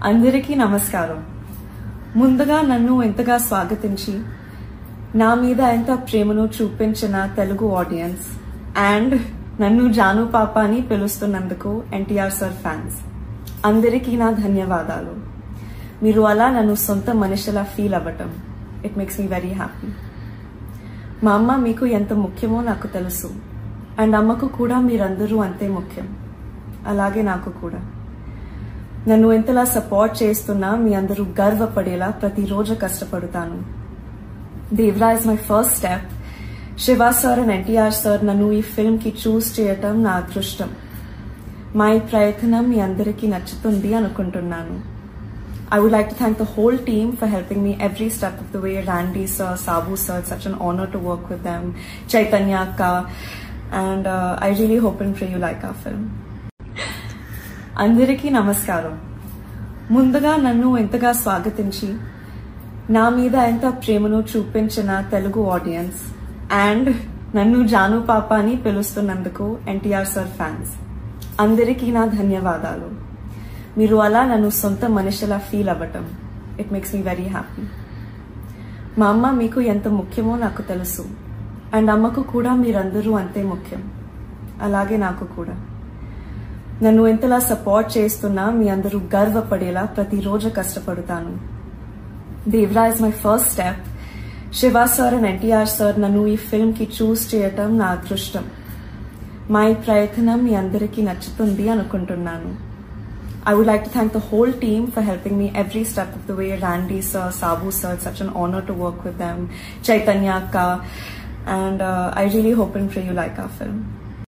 అందరికీ నమస్కారం. ముందుగా నన్ను ఎంతగా స్వాగతించి నా మీద ఎంత ప్రేమను చూపించిన తెలుగు ఆడియన్స్ అండ్ నన్ను జాను పాప అని పిలుస్తున్నందుకు ఎన్టీఆర్ సార్ ఫ్యాన్స్ అందరికీ నా ధన్యవాదాలు. మీరు అలా నన్ను సొంత మనిషిలా ఫీల్ అవ్వటం it makes me very happy. మా అమ్మ మీకు ఎంత ముఖ్యమో నాకు తెలుసు అండ్ అమ్మకు కూడా మీరందరూ అంతే ముఖ్యం, అలాగే నాకు కూడా. నన్ను ఎంతలా సపోర్ట్ చేస్తున్నా మీ అందరూ గర్వపడేలా ప్రతిరోజు కష్టపడతాను. Devara is my first step. Siva sir and NTR sir నన్ను ఈ ఫిల్మ్ కి చూస్ చేయటం నా అదృష్టం. మా ఈ ప్రయత్నం మీ అందరికీ నచ్చుతుంది అనుకుంటున్నాను. I would like to thank the whole team for helping me every step of the way. Randy sir, Sabu sir, it's such an honor to work with them. Chaitanya Akka, and I really hope and pray you like our film. అందరికీ నమస్కారం. ముందుగా నన్ను ఎంతగా స్వాగతించి నా మీద ఎంత ప్రేమను చూపించిన తెలుగు ఆడియన్స్ అండ్ నన్ను జాను పాప అని పిలుస్తున్నందుకు ఎన్టీఆర్ సార్ ఫ్యాన్స్ అందరికీ నా ధన్యవాదాలు. మీరు అలా నన్ను సొంత మనిషిలా ఫీల్ అవ్వటం it makes me very happy. మా అమ్మ మీకు ఎంత ముఖ్యమో నాకు తెలుసు అండ్ అమ్మకు కూడా మీరందరూ అంతే ముఖ్యం, అలాగే నాకు కూడా. నన్ను ఎంతలా సపోర్ట్ చేస్తున్నా మీ అందరూ గర్వపడేలా ప్రతిరోజు కష్టపడతాను. Devara is my first step. Siva sir and NTR sir నన్ను ఈ ఫిల్మ్ కి చూస్ చేయటం నా అదృష్టం. మా ఈ ప్రయత్నం మీ అందరికీ నచ్చుతుంది అనుకుంటున్నాను. I would like to thank the whole team for helping me every step of the way. Randy sir, Sabu sir, it's such an honor to work with them. Chaitanya Akka, and I really hope and pray you like our film.